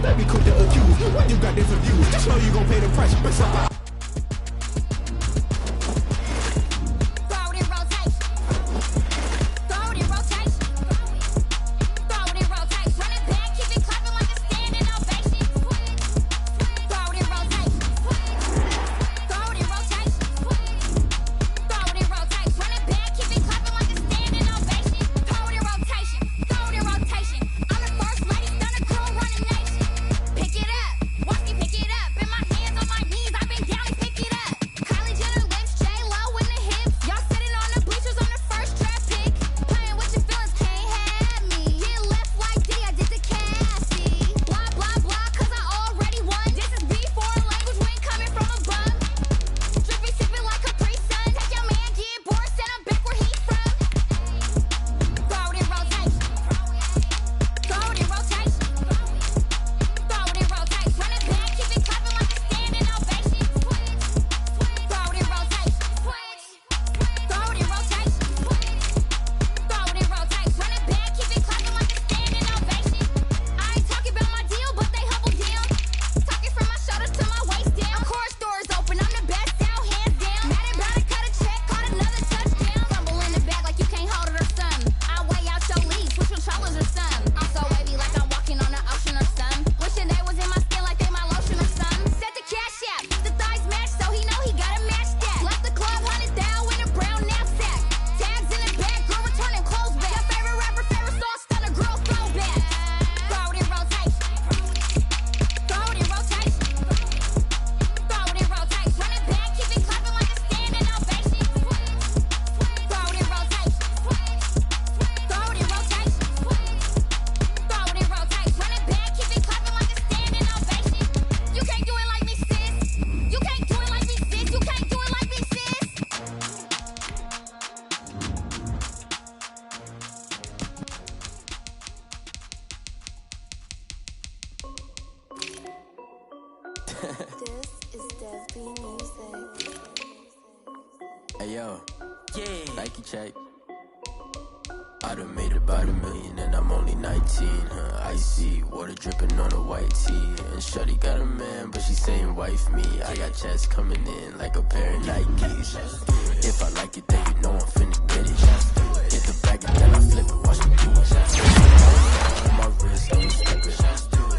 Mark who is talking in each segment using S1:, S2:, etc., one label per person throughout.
S1: Let me quick to accuse. Why you got different views? Just know you gon' pay the price.
S2: Hey yo, yeah, Nike check. I done made about $1 million and I'm only 19. Icy water dripping on a white tee. And shorty got a man, but she saying wife me. I got checks coming in like a pair of Nikes. If I like it, then you know I'm finna get it. Get the bag and then I flip it, watch me do it. On my wrist, don't step it.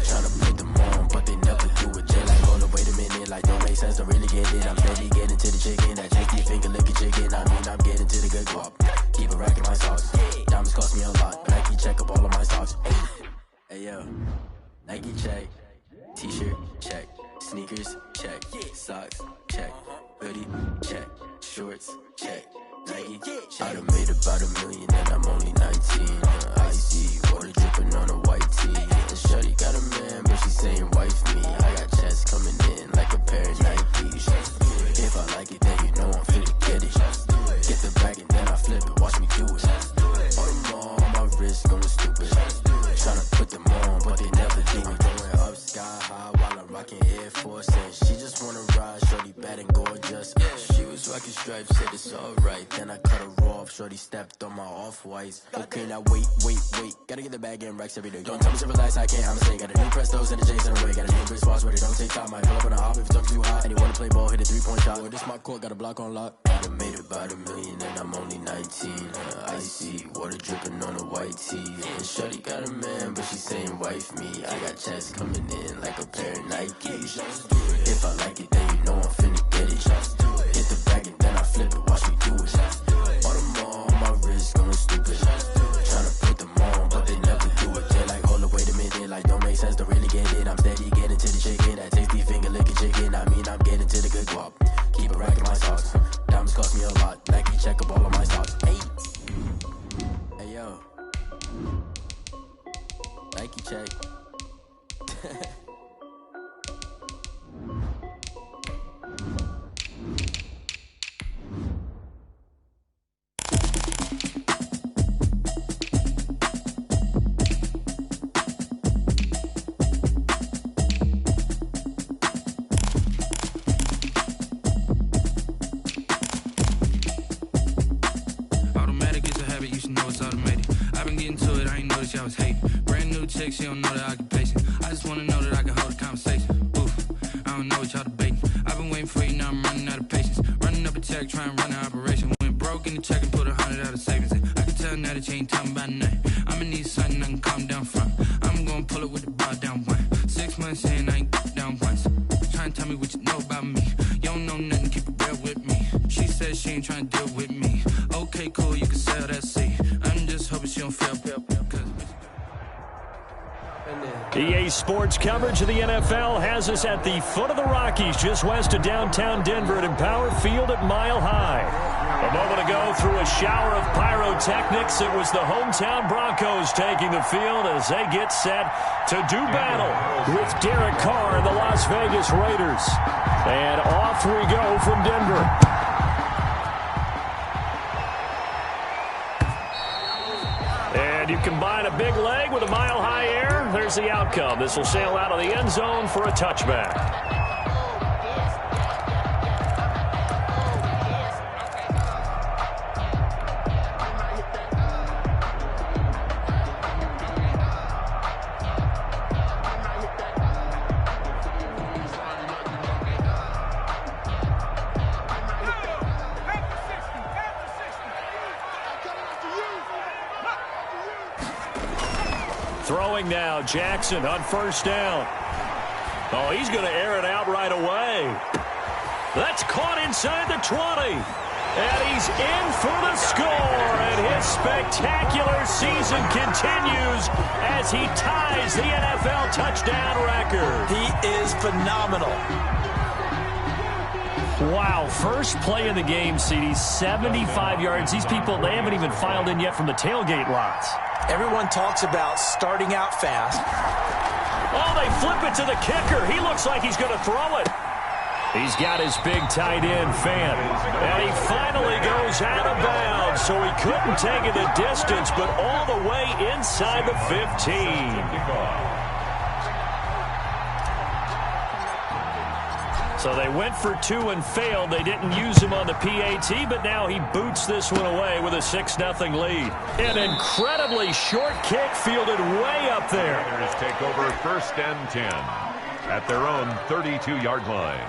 S2: Tryna put them on, but they never do it. They like, hold up, wait a minute, like don't make sense, don't really get it. I'm steady getting to the chicken, that tasty finger licking chicken. I mean, I'm getting to the good guap. Keep a rack in my socks. Diamonds cost me a lot. Nike check up all of my socks. Hey yo, Nike check. T-shirt check. Sneakers check. Socks check. Hoodie check. Shorts check. Nike check. I done made about $1 million and I'm only 19. Icy water dripping on a white tee. And shorty got a man, but she saying wife me. I got checks coming in like a pair of Nikes. If I like it, then you know I'm finna get it. Get the bag and then I flip it, watch me do it. All them on my wrist going stupid. Tryna put them on, but they never do it. Going up sky high while I'm rocking Air Force. And she just wanna ride, shorty bad and gorgeous. She was rocking stripes, said it's alright. Then I cut her off, shorty stepped on my off-whites. Okay, now wait. Gotta get the bag and racks every day. Don't tell me to relax, I can't, I'ma say. Got a new Prestos and the J's in the way. Got a new Chris Boss, but it don't take time. I pull up on a hop if it's up too hot. And you wanna play ball, hit a 3-point shot. Or this my court, got a block on lock. I done made about $1 million and I'm only 19. Icy water dripping on a white tee. And shorty got a man, but she saying wife me. I got checks coming in like a pair of Nikes. If I like it, then you know I'm finna get it. Hit the bag and then I flip it, watch me do it. All them on my wrist going stupid. Tryna put them on, but they never do it. They're like, hold up, wait a minute, like don't make sense, don't really get it. I'm steady getting to the chicken, that tasty finger licking chicken. I mean, I'm getting to the good guap. Keep a rack in my socks. Diamonds cost me a lot. Nike check up all of my stocks. Hey yo, Nike check.
S3: Y'all was hating. Brand new chick, she don't know the occupation. I just wanna know that I can check, try and run the operation. Went broke in the check and put 100 out of savings in. I can tell now that you ain't talking about nothing. I'ma need something I can calm down from. I'm gonna pull it with the bar down one. 6 months in, I ain't down once. Try and tell me what you know about me. You don't know nothing, keep it real with me. She said she ain't trying to deal with me. Okay, cool, you can sell that seat. I'm just hoping she don't feel
S4: EA Sports coverage of the NFL has us at the foot of the Rockies, just west of downtown Denver at Empower Field at Mile High. A moment ago, through a shower of pyrotechnics, it was the hometown Broncos taking the field as they get set to do battle with Derek Carr and the Las Vegas Raiders. And off we go from Denver. And you combine a big leg with a mile-high air, there's the outcome. This will sail out of the end zone for a touchback. Throwing now, Jackson on first down. Oh, he's going to air it out right away. That's caught inside the 20. And he's in for the score. And his spectacular season continues as he ties the NFL touchdown record.
S5: He is phenomenal.
S4: Wow, first play of the game, CD, 75 yards. These people, they haven't even filed in yet from the tailgate lots.
S5: Everyone talks about starting out fast.
S4: Oh, they flip it to the kicker. He looks like he's going to throw it. He's got his big tight end, Fan. And he finally goes out of bounds, so he couldn't take it the distance, but all the way inside the 15. So they went for two and failed. They didn't use him on the PAT, but now he boots this one away with a 6-0 lead. An incredibly short kick fielded way up there.
S6: Raiders take over first and 10 at their own 32-yard line.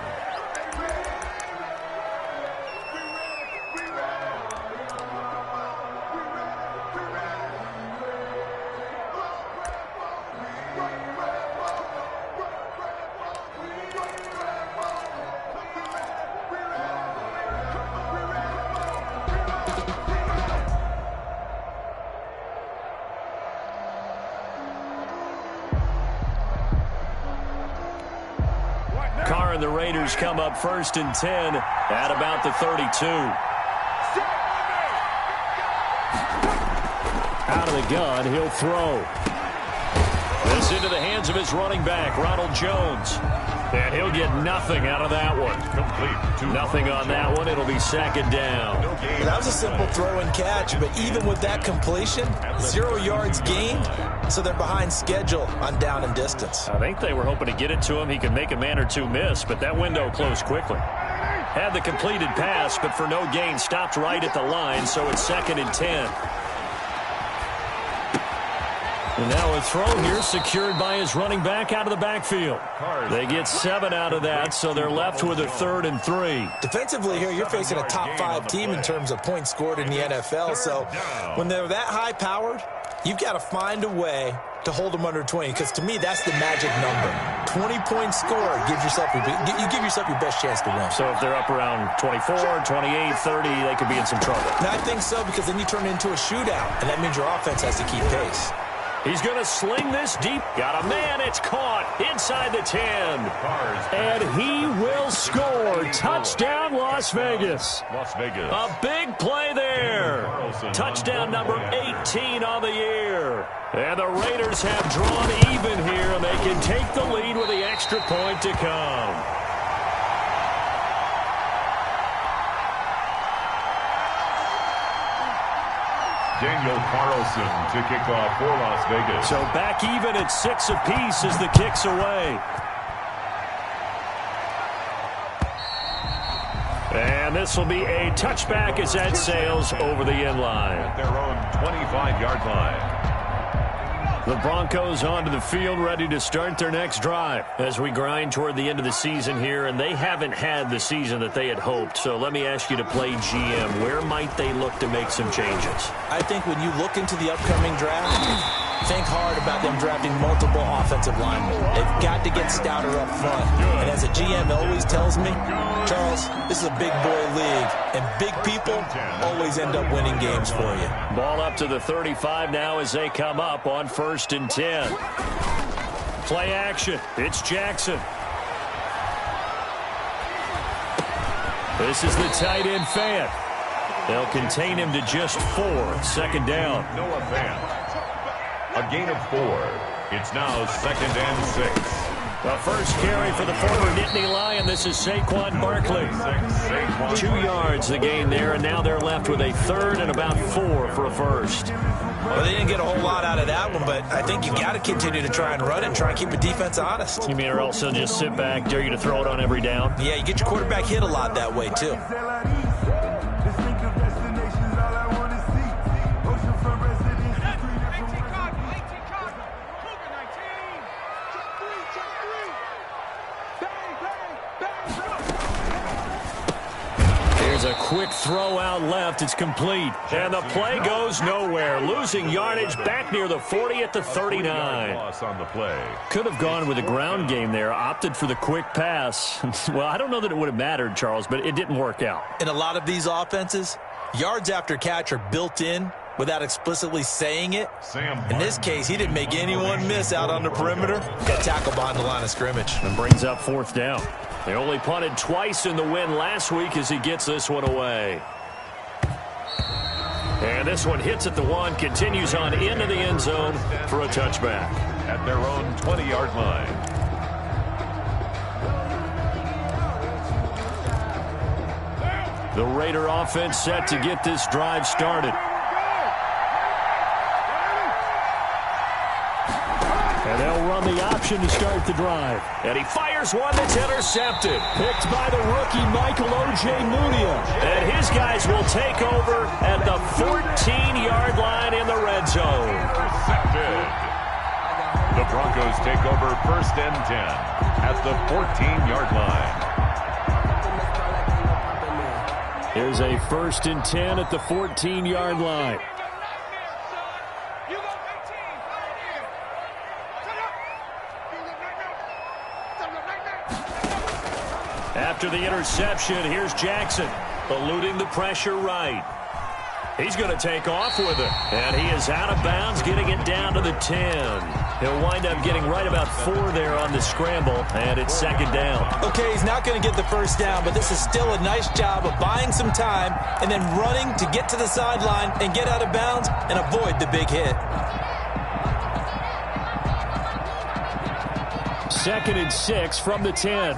S4: Carr and the Raiders come up first and 10 at about the 32. Out of the gun, he'll throw. This into the hands of his running back, Ronald Jones. And he'll get nothing out of that one.
S6: Complete.
S4: Nothing on that one. It'll be second down.
S5: That was a simple throw and catch, but even with that completion, 0 yards gained, so they're behind schedule on down and distance.
S4: I think they were hoping to get it to him. He could make a man or two miss, but that window closed quickly. Had the completed pass, but for no gain, stopped right at the line, so it's second and 10. And now a throw here secured by his running back out of the backfield. They get 7 out of that, so they're left with a 3rd and 3.
S5: Defensively here, you're facing a top 5 team in terms of points scored in the NFL, so when they're that high-powered, you've got to find a way to hold them under 20, because to me, that's the magic number. 20 points scored, you give yourself your best chance to win.
S4: So if they're up around 24, 28, 30, they could be in some trouble.
S5: And I think so, because then you turn it into a shootout, and that means your offense has to keep pace.
S4: He's going to sling this deep. Got a man. It's caught inside the 10. And he will score. Touchdown, Las Vegas.
S6: Las Vegas.
S4: A big play there. Touchdown number 18 on the year. And the Raiders have drawn even here, and they can take the lead with the extra point to come.
S6: Daniel Carlson to kick off for Las Vegas.
S4: So back even at 6 apiece as the kick's away. And this will be a touchback as that sails over the end line.
S6: At their own 25-yard line.
S4: The Broncos onto the field, ready to start their next drive as we grind toward the end of the season here, and they haven't had the season that they had hoped. So let me ask you to play GM. Where might they look to make some changes?
S5: I think when you look into the upcoming draft, think hard about them drafting multiple offensive linemen. They've got to get stouter up front. And as a GM always tells me, Charles, this is a big boy league, and big people always end up winning games for you.
S4: Ball up to the 35 now as they come up on 1st and 10. Play action. It's Jackson. This is the tight end Fant. They'll contain him to just 4. 2nd down.
S6: Noah Fant. A gain of 4. It's now 2nd and 6.
S4: The first carry for the former Nittany Lion. This is Saquon Barkley. 2 yards the gain there, and now they're left with a 3rd and about 4 for a first.
S5: Well, they didn't get a whole lot out of that one, but I think you got to continue to try and run and try and keep the defense honest.
S4: You mean or else they'll just sit back, dare you to throw it on every down?
S5: Yeah, you get your quarterback hit a lot that way, too.
S4: A quick throw out left. It's complete. And the play goes nowhere. Losing yardage back near the 40 at the 39.
S6: Loss on the play.
S4: Could have gone with a ground game there. Opted for the quick pass. Well, I don't know that it would have mattered, Charles, but it didn't work out.
S5: In a lot of these offenses, yards after catch are built in without explicitly saying it. In this case, he didn't make anyone miss out on the perimeter. Got tackled behind the line of scrimmage.
S4: And brings up 4th down. They only punted twice in the win last week as he gets this one away. And this one hits at the 1, continues on into the end zone for a touchback.
S6: At their own 20-yard line.
S4: The Raider offense set to get this drive started. And they'll run the option to start the drive. And he fires one that's intercepted. Picked by the rookie Michael Ojemudia. And his guys will take over at the 14-yard line in the red zone.
S6: Intercepted. The Broncos take over 1st and 10 at the 14-yard line.
S4: Here's a 1st and 10 at the 14-yard line. After the interception, here's Jackson, eluding the pressure right. He's going to take off with it, and he is out of bounds, getting it down to the 10. He'll wind up getting right about 4 there on the scramble, and it's 2nd down.
S5: Okay, he's not going to get the 1st down, but this is still a nice job of buying some time and then running to get to the sideline and get out of bounds and avoid the big hit.
S4: 2nd and 6 from the 10.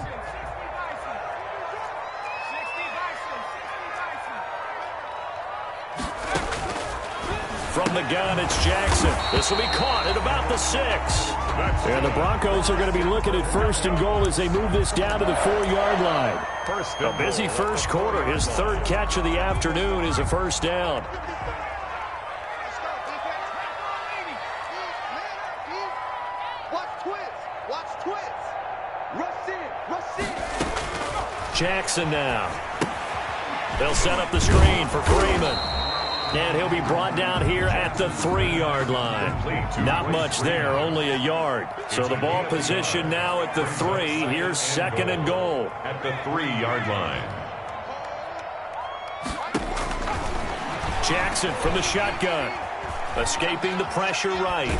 S4: From the gun, it's Jackson. This will be caught at about the 6. And the Broncos are going to be looking at 1st and goal as they move this down to the 4-yard line. A busy first quarter. His 3rd catch of the afternoon is a 1st down. Jackson now. They'll set up the screen for Freeman. And he'll be brought down here at the 3-yard line. Not much there, only a yard. So the ball position now at the 3. Here's 2nd and goal.
S6: At the 3-yard line.
S4: Jackson from the shotgun. Escaping the pressure right.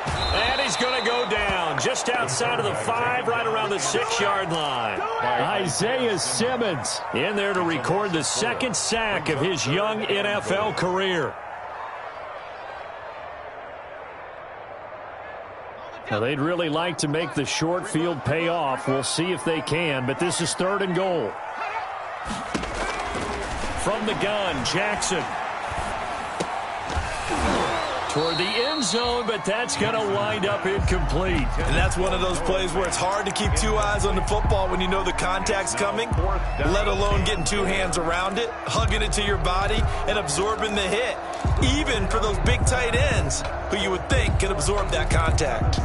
S4: And he's going to go down just outside of the 5, right around the 6-yard line. Isaiah Simmons in there to record the 2nd sack of his young NFL career. Now, they'd really like to make the short field pay off. We'll see if they can, but this is 3rd and goal. From the gun, Jackson. toward the end zone, but that's going to wind up incomplete.
S5: And that's one of those plays where it's hard to keep two eyes on the football when you know the contact's coming, let alone getting two hands around it, hugging it to your body, and absorbing the hit, even for those big tight ends who you would think could absorb that contact.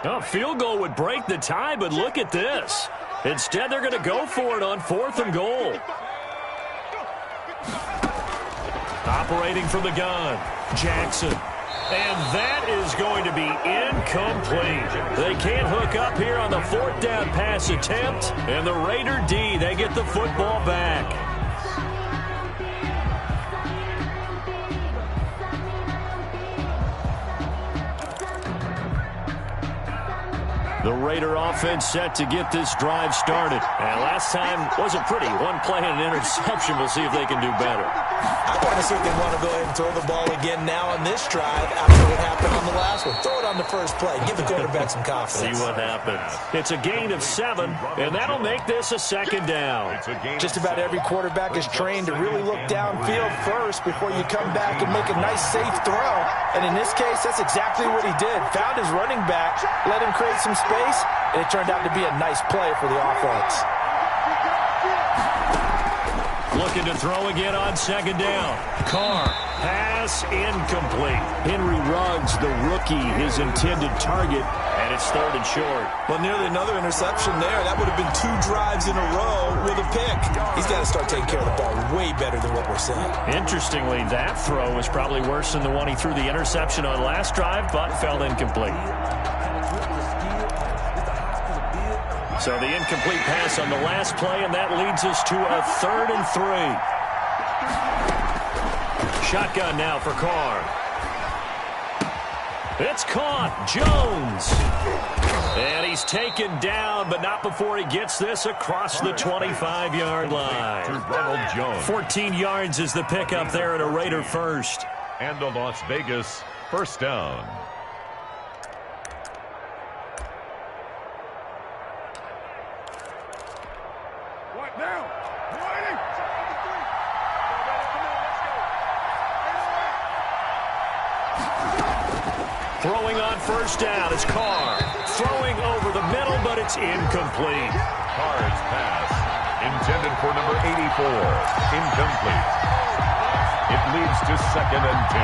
S4: A field goal would break the tie, but look at this. Instead, they're going to go for it on 4th and goal. Operating from the gun, Jackson. And that is going to be incomplete. They can't hook up here on the 4th down pass attempt. And the Raider D, they get the football back. The Raider offense set to get this drive started. And last time wasn't pretty. One play and an interception. We'll see if they can do better.
S5: I honestly think they want to go ahead and throw the ball again now on this drive after what happened on the last one. Throw it on the first play. Give the quarterback some confidence.
S4: See what happens. It's a gain of 7, and that'll make this a 2nd down.
S5: Just about every quarterback is trained to really look downfield first before you come back and make a nice, safe throw. And in this case, that's exactly what he did. Found his running back, let him create some space, and it turned out to be a nice play for the offense.
S4: Looking to throw again on 2nd down. Carr, pass incomplete. Henry Ruggs, the rookie, his intended target, and it's 3rd and short.
S5: Well, nearly another interception there. That would have been 2 drives in a row with a pick. He's got to start taking care of the ball way better than what we're seeing.
S4: Interestingly, that throw was probably worse than the one he threw the interception on last drive, but fell incomplete. So the incomplete pass on the last play, and that leads us to a 3rd and 3. Shotgun now for Carr. It's caught. Jones. And he's taken down, but not before he gets this across the 25-yard line.
S6: Ronald Jones.
S4: 14 yards is the pickup there at a Raider first.
S6: And a Las Vegas 1st down.
S4: Throwing on 1st down is Carr. Throwing over the middle, but it's incomplete.
S6: Carr's pass, intended for number 84, incomplete. It leads to 2nd and 10.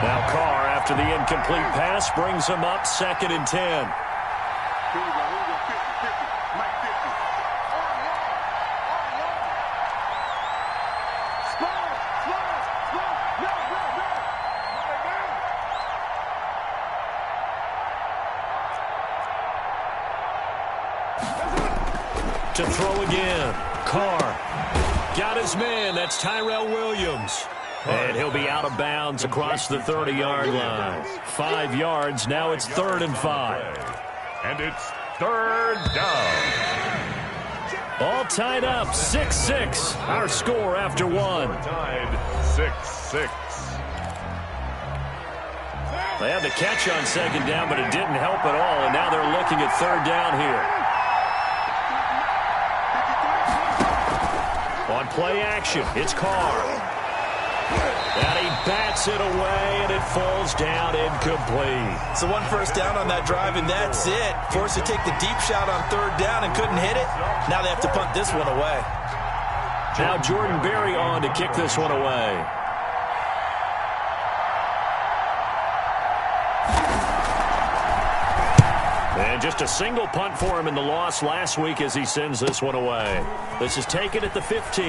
S4: Now Carr, after the incomplete pass, brings him up 2nd and 10. To throw again. Carr got his man. That's Tyrell Williams. And he'll be out of bounds across the 30-yard line. 5 yards. Now it's 3rd and 5.
S6: And it's 3rd down.
S4: All tied up. 6-6. Our score after 1.
S6: Tied 6-6.
S4: They had the catch on 2nd down, but it didn't help at all. And now they're looking at 3rd down here. On play action, it's Carr. And he bats it away, and it falls down incomplete.
S5: So 1 first down on that drive, and that's it. Forced to take the deep shot on 3rd down and couldn't hit it. Now they have to punt this one away.
S4: Now Jordan Berry on to kick this one away. And just a single punt for him in the loss last week as he sends this one away. This is taken at the 15.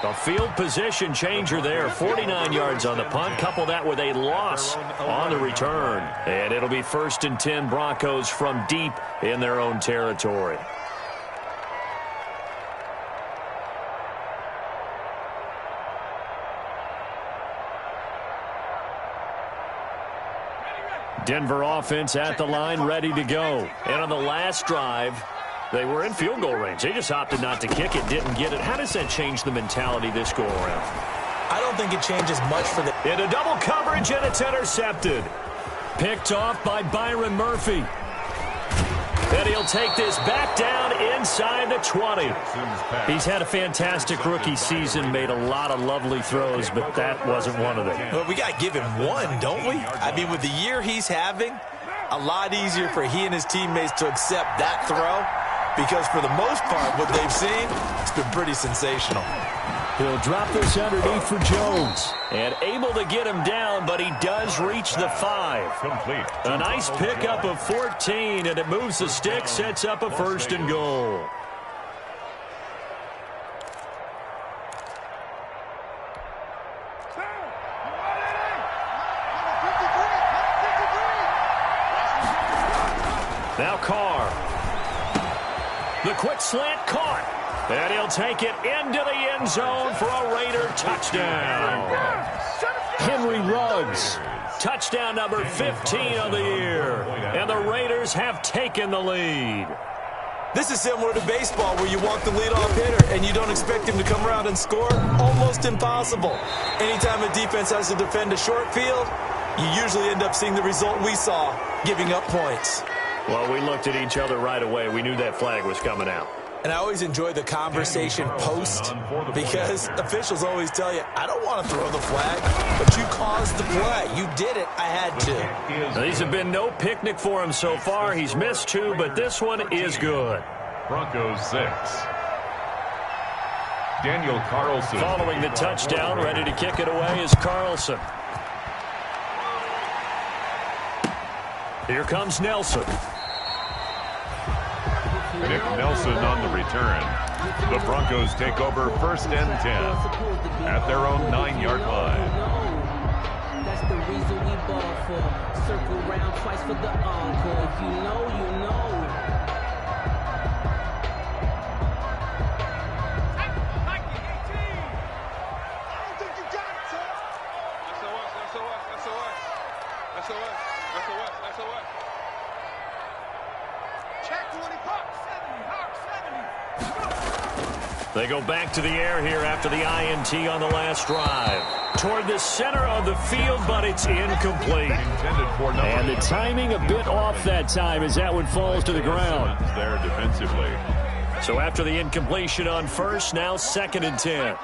S4: A field position changer there. 49 yards on the punt. Couple that with a loss on the return. And it'll be 1st and 10 Broncos from deep in their own territory. Denver offense at the line, ready to go. And on the last drive, They were in field goal range. They just opted not to kick it, didn't get it. How does that change the mentality this go-around?
S5: I don't think it changes much for the...
S4: Into double coverage, and it's intercepted. Picked off by Byron Murphy. And he'll take this back down inside the 20. He's had a fantastic rookie season, made a lot of lovely throws, but that wasn't one of them.
S5: Well, we got to give him one, don't we? I mean, with the year he's having, a lot easier for he and his teammates to accept that throw, because for the most part, what they've seen, it's been pretty sensational.
S4: He'll drop this underneath for Jones. And able to get him down, but he does reach the 5.
S6: Complete.
S4: A nice pickup of 14, and it moves the stick, sets up a 1st and goal. Now Carr. The quick slant caught. And he'll take it into the end zone for a Raider touchdown. Henry Ruggs, touchdown number 15 of the year. And the Raiders have taken the lead.
S5: This is similar to baseball where you walk the leadoff hitter and you don't expect him to come around and score. Almost impossible. Anytime a defense has to defend a short field, you usually end up seeing the result we saw, giving up points.
S4: Well, we looked at each other right away. We knew that flag was coming out.
S5: And I always enjoy the conversation post, because officials always tell you, I don't want to throw the flag, but you caused the play. You did it. I had to.
S4: Now, these have been no picnic for him so far. He's missed 2, but this one is good.
S6: Broncos 6. Daniel Carlson.
S4: Following the touchdown, ready to kick it away is Carlson. Here comes Nelson.
S6: Nick Nelson on the return. The Broncos take over 1st and 10 at their own 9-yard line.
S7: That's the reason we ball for. Circle round twice for the encore. If you know, you know.
S4: They go back to the air here after the INT on the last drive. Toward the center of the field, but it's incomplete. And the timing a bit off that time as that one falls to the ground.
S6: There defensively.
S4: So after the incompletion on 1st, now 2nd and 10.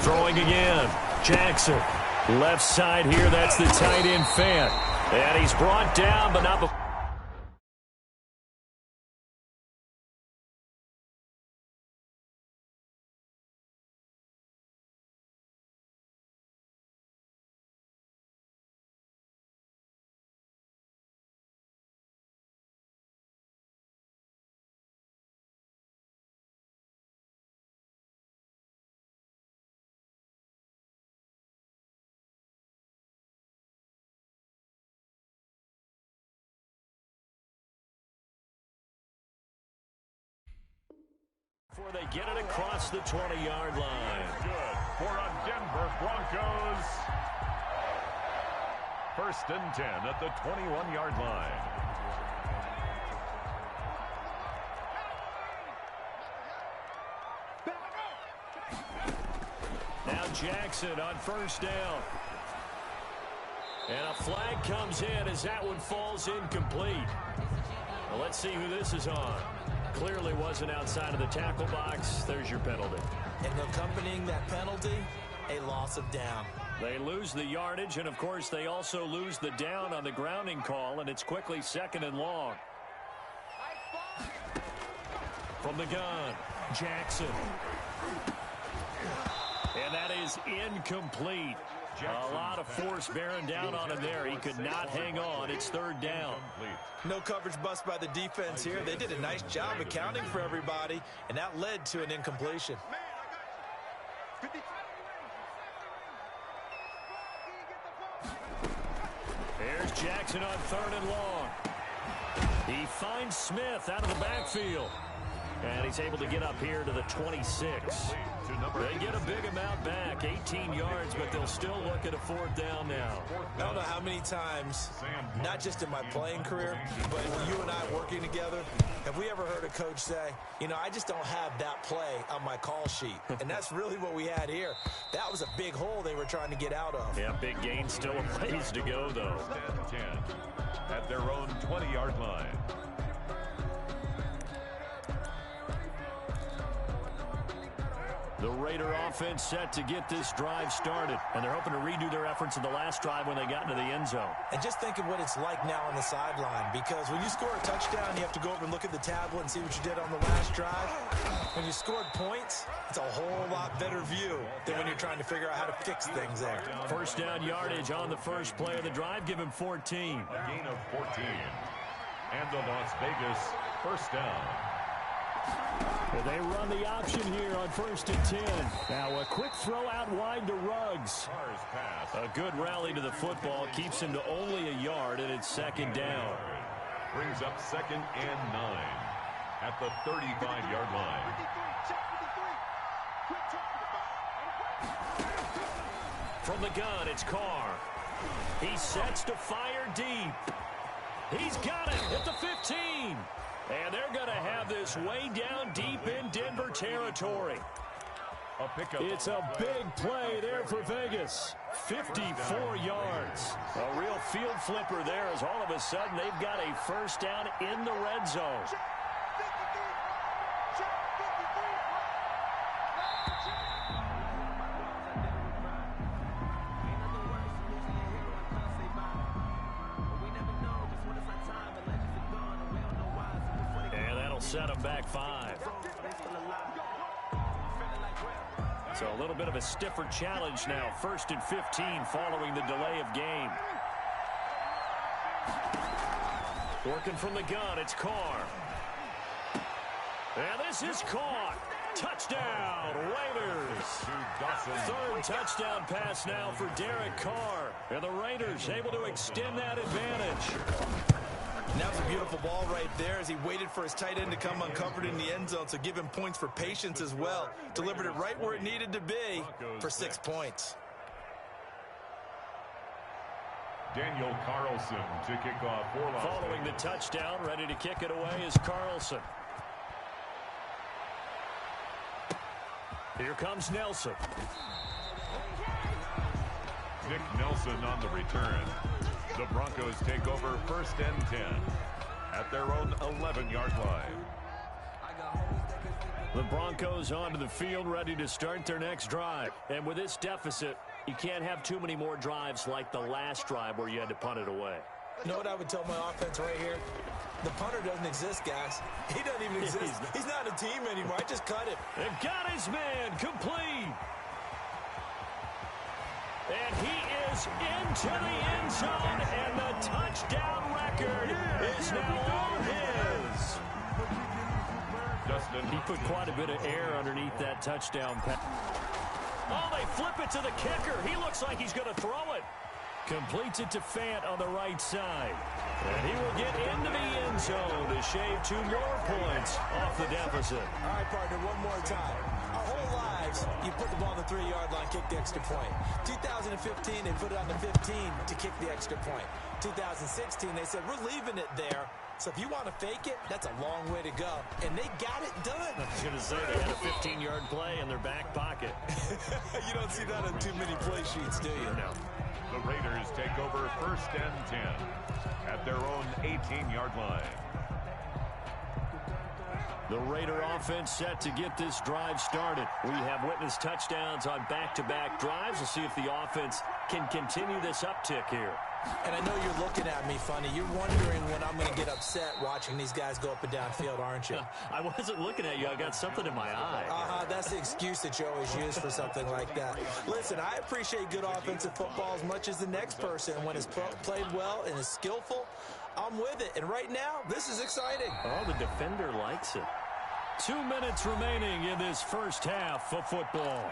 S4: Throwing again. Jackson. Left side here, that's the tight end Fant. And he's brought down, but not before. Before they get it across the 20-yard line.
S6: Good for a Denver Broncos. 1st and 10 at the 21-yard line.
S4: Now Jackson on 1st down. And a flag comes in as that one falls incomplete. Well, let's see who this is on. Clearly wasn't outside of the tackle box. There's your penalty.
S5: And accompanying that penalty, a loss of down.
S4: They lose the yardage, and of course they also lose the down on the grounding call, and it's quickly 2nd and long. From the gun, Jackson. And that is incomplete. A lot of force bearing down on him there. He could not hang on. It's 3rd down.
S5: No coverage bust by the defense here. They did a nice job accounting for everybody, and that led to an incompletion.
S4: There's Jackson on 3rd and long. He finds Smith out of the backfield. And he's able to get up here to the 26. They get a big amount back, 18 yards, but they'll still look at a 4th down now.
S5: I don't know how many times, not just in my playing career, but you and I working together, have we ever heard a coach say, you know, I just don't have that play on my call sheet. And that's really what we had here. That was a big hole they were trying to get out of.
S4: Yeah, big gain, still a ways to go, though.
S6: 10 at their own 20-yard line.
S4: The Raider offense set to get this drive started, and they're hoping to redo their efforts in the last drive when they got into the end zone.
S5: And just think of what it's like now on the sideline, because when you score a touchdown, you have to go over and look at the tablet and see what you did on the last drive. When you scored points, it's a whole lot better view than when you're trying to figure out how to fix things there.
S4: 1st down yardage on the first play of the drive. Give him 14.
S6: A gain of 14. And the Las Vegas 1st down.
S4: Well, they run the option here on 1st and 10. Now a quick throw out wide to Ruggs. A good rally to the football keeps him to only a yard, and it's 2nd down.
S6: Brings up 2nd and 9 at the 35-yard line.
S4: From the gun, it's Carr. He sets to fire deep. He's got it at the 15. And they're going to have this way down deep in Denver territory. It's a big play there for Vegas. 54 yards. A real field flipper there, as all of a sudden they've got a 1st down in the red zone. Set him back 5. So a little bit of a stiffer challenge now. 1st and 15 following the delay of game. Working from the gun, it's Carr. And this is caught. Touchdown, Raiders. 3rd touchdown pass now for Derek Carr. And the Raiders able to extend that advantage.
S5: And that was a beautiful ball right there as he waited for his tight end to come uncovered in the end zone, so give him points for patience as well. Delivered it right where it needed to be for 6 points.
S6: Daniel Carlson to kick off for Las Vegas.
S4: Following the touchdown, ready to kick it away is Carlson. Here comes Nelson.
S6: Nick Nelson on the return. The Broncos take over 1st and 10 at their own 11-yard line.
S4: The Broncos onto the field, ready to start their next drive. And with this deficit, you can't have too many more drives like the last drive where you had to punt it away.
S5: You know what I would tell my offense right here? The punter doesn't exist, guys. He doesn't even exist. He's not a team anymore. I just cut him.
S4: They've got his man complete. And he is into the end zone, and the touchdown record is now all his. He put quite a bit of air underneath that touchdown pass. Oh, they flip it to the kicker. He looks like he's going to throw it. Completes it to Fant on the right side. And he will get into the end zone to shave 2 more points off the deficit.
S5: All right, partner, one more time. Our whole lives, you put the ball on the 3-yard line, kick the extra point. 2015, they put it on the 15 to kick the extra point. 2016, they said, we're leaving it there. So if you want to fake it, that's a long way to go. And they got it done.
S4: I was going to say they had a 15-yard play in their back pocket.
S5: You don't see that on too many play sheets, do you?
S4: No.
S6: The Raiders take over 1st and 10 at their own 18-yard line.
S4: The Raider offense set to get this drive started. We have witnessed touchdowns on back-to-back drives. We'll see if the offense can continue this uptick here.
S5: And I know you're looking at me funny. You're wondering when I'm going to get upset watching these guys go up and down field, aren't you?
S4: I wasn't looking at you. I got something in my eye.
S5: That's the excuse that you always use for something like that. Listen, I appreciate good offensive football as much as the next person. When it's played well and is skillful, I'm with it. And right now, this is exciting.
S4: Oh, the defender likes it. 2 minutes remaining in this first half of football.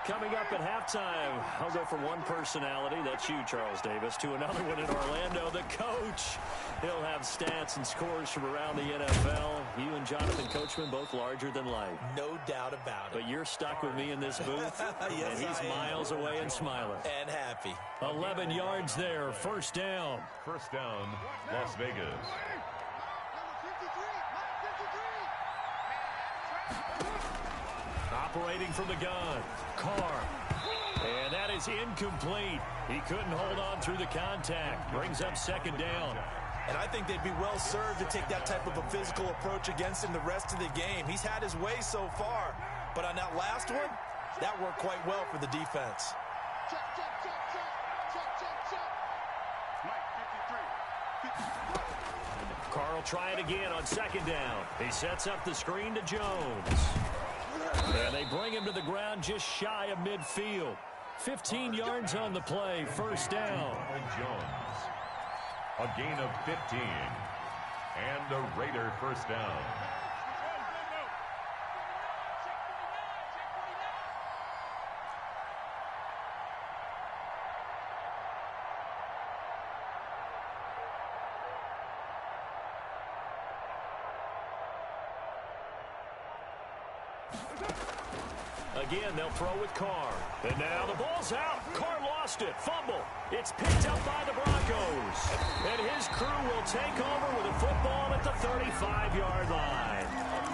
S4: Coming up at halftime, I'll go from one personality, that's you, Charles Davis, to another one in Orlando, the coach. He'll have stats and scores from around the NFL. You and Jonathan Coachman both larger than life.
S5: No doubt about it.
S4: But you're stuck with me in this booth,
S5: yes,
S4: and he's miles away and smiling.
S5: And happy.
S4: 11 yards there, first down.
S6: First down, Las Vegas.
S4: Operating from the gun, Carr. And that is incomplete. He couldn't hold on through the contact. Brings up second down.
S5: And I think they'd be well served to take that type of a physical approach against him the rest of the game. He's had his way so far. But on that last one, that worked quite well for the defense.
S4: Carr will try it again on second down. He sets up the screen to Jones. And they bring him to the ground just shy of midfield. 15 yards on the play, first down.
S6: Jones, a gain of 15. And a Raider first down.
S4: Again, they'll throw with Carr. And now the ball's out. Carr lost it. Fumble. It's picked up by the Broncos. And his crew will take over with a football at the 35-yard line.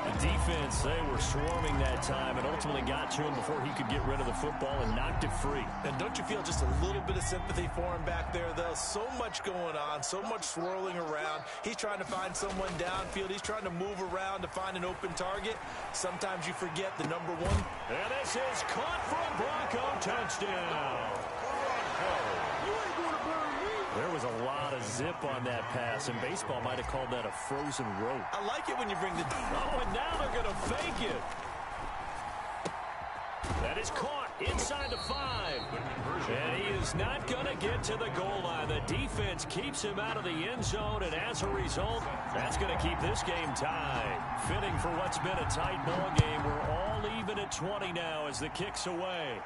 S4: The defense, they were swarming that time and ultimately got to him before he could get rid of the football and knocked it free.
S5: And don't you feel just a little bit of sympathy for him back there, though? So much going on, so much swirling around. He's trying to find someone downfield. He's trying to move around to find an open target. Sometimes you forget the number one.
S4: And this is caught for a Bronco touchdown. There was a lot of zip on that pass, and baseball might have called that a frozen rope.
S5: I like it when you bring the...
S4: Oh, and now they're going to fake it. That is caught inside the 5. And he is not going to get to the goal line. The defense keeps him out of the end zone, and as a result, that's going to keep this game tied. Fitting for what's been a tight ball game. We're all even at 20 now as the kick's away.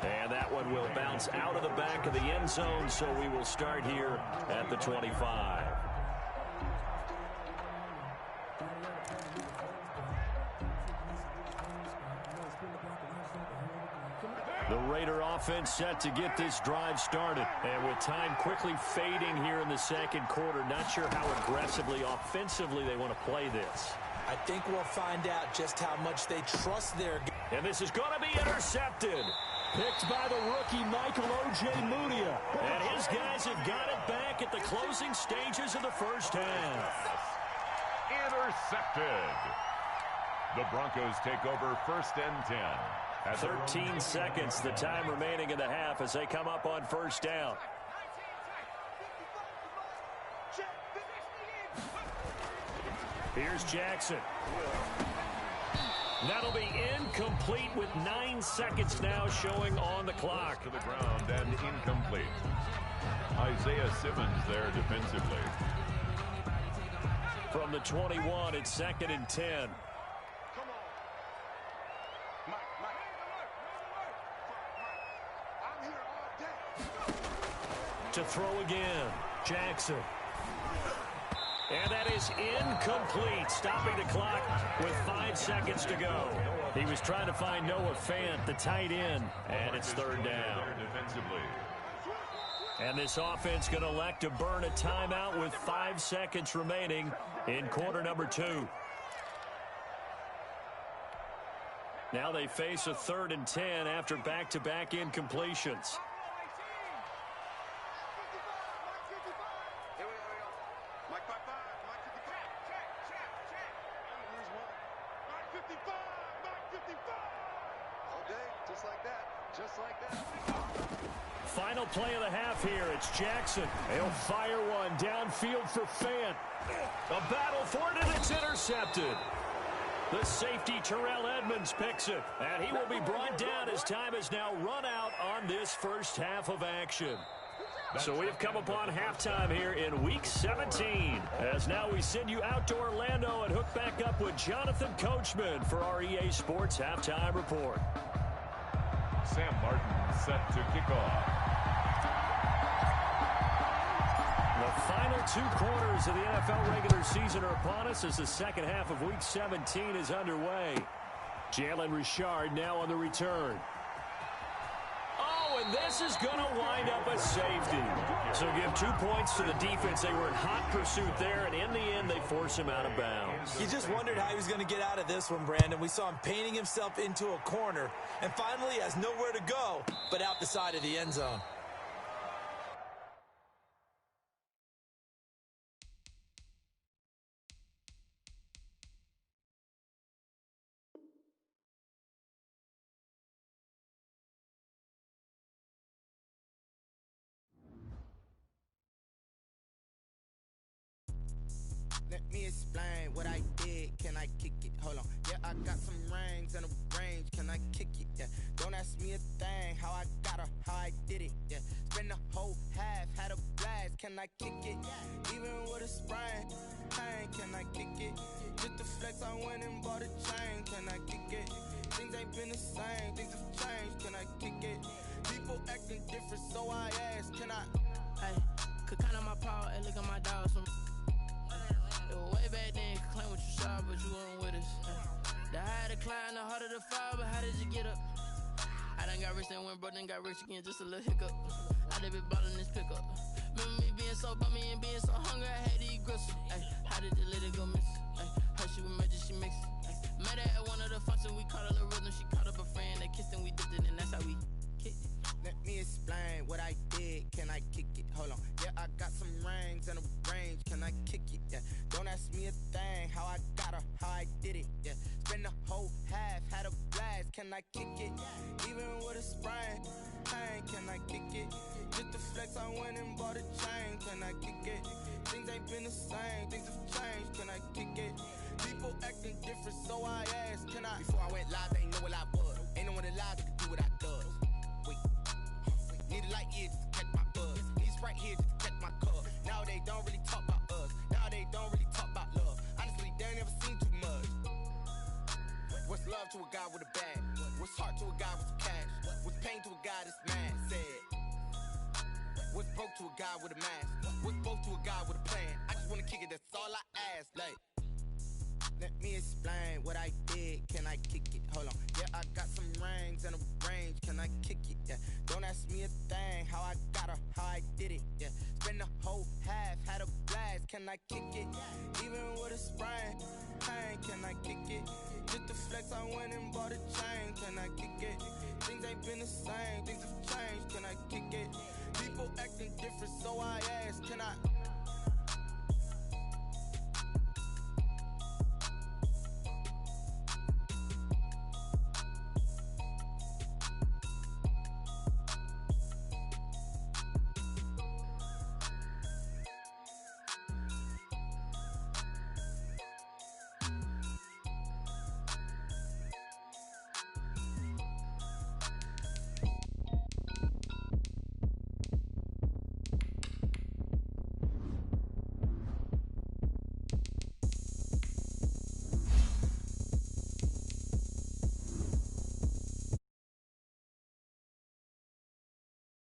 S4: And that one will bounce out of the back of the end zone, so we will start here at the 25. The Raider offense set to get this drive started. And with time quickly fading here in the second quarter, not sure how aggressively, offensively they want to play this.
S5: I think we'll find out just how much they trust their...
S4: And this is going to be intercepted. Picked by the rookie Michael O.J. Mudia. And his guys have got it back at the closing stages of the first half.
S6: Intercepted. The Broncos take over first and 10.
S4: 13 seconds, the time remaining in the half as they come up on first down. Here's Jackson. That'll be incomplete with 9 seconds now showing on the clock.
S6: To the ground and incomplete. Isaiah Simmons there defensively.
S4: From the 21, it's second and 10. To throw again, Jackson. And that is incomplete, stopping the clock with 5 seconds to go. He was trying to find Noah Fant, the tight end, and it's third down. And this offense going to elect to burn a timeout with 5 seconds remaining in quarter number 2. Now they face a 3rd and 10 after back-to-back incompletions. Final play of the half here. It's Jackson. He'll fire one downfield for Fant. A battle for it, and it's intercepted. The safety, Terrell Edmonds, picks it. And he will be brought down as time has now run out on this first half of action. So we have come upon halftime here in Week 17. As now we send you out to Orlando and hook back up with Jonathan Coachman for our EA Sports Halftime Report.
S6: Sam Martin set to kick off.
S4: The final 2 quarters of the NFL regular season are upon us as the second half of Week 17 is underway. Jalen Richard now on the return. Oh, and this is going to wind up a safety. So give 2 points to the defense. They were in hot pursuit there, and in the end, they force him out of bounds.
S5: You just wondered how he was going to get out of this one, Brandon. We saw him painting himself into a corner, and finally has nowhere to go but out the side of the end zone.
S8: Let me explain what I did. Can I kick it? Hold on. Yeah, I got some rings and a range. Can I kick it? Yeah. Don't ask me a thing. How I got her, how I did it. Yeah. Spend the whole half, had a blast. Can I kick it? Even with a sprain. Pain, can I kick it? Just the flex, I went and bought a chain. Can I kick it? Things ain't been the same. Things have changed. Can I kick it? People acting different, so I ask. Can I?
S9: Hey, could count on my power and look at my dogs from. Way back then, claim what you saw, but you weren't with us. The higher the climb, the harder the fall, but how did you get up? I done got rich and went broke, then got rich again, just a little hiccup. I done been ballin' this pickup. Remember me being so bummy and being so hungry, I had to eat gristle. Ay, how did the lady go miss? Ay, her she was magic, she mixed. Met her at one of the functions, we caught a little rhythm. She caught up a friend, they kissed and we dipped it, and that's how we kicked it.
S8: Let me explain what I did. Can I kick it? Hold on. Yeah, I got some rings and a range. Can I kick it? Yeah. Don't ask me a thing. How I got her, how I did it. Yeah. Spend the whole half, had a blast. Can I kick it? Even with a sprain. Pain, can I kick it? Just the flex, I went and bought a chain. Can I kick it? Things ain't been the same. Things have changed. Can I kick it? People acting different, so I asked. Can I? Before I went live, they ain't know what I was. Ain't no one alive that could do what I does. Wait. Need a light here just to catch my buzz. Need Sprite here just to catch my cup. Now they don't really talk about us. Now they don't really talk about love. Honestly, they ain't never seen too much. What's love to a guy with a bag? What's heart to a guy with some cash? What's pain to a guy that's mad? Said. What's broke to a guy with a mask? What's both to a guy with a plan? I just wanna kick it, that's all I ask. Like, let me explain what I did. Can I kick it? Hold on. Yeah, I got some rings and a range. Can I kick it? Yeah. Don't ask me a thing. How I got her, how I did it. Yeah. Spend the whole half, had a blast. Can I kick it? Even with a sprain. Pain, can I kick it? Just the flex, I went and bought a chain. Can I kick it? Things ain't been the same. Things have changed. Can I kick it? People acting different, so I ask. Can I?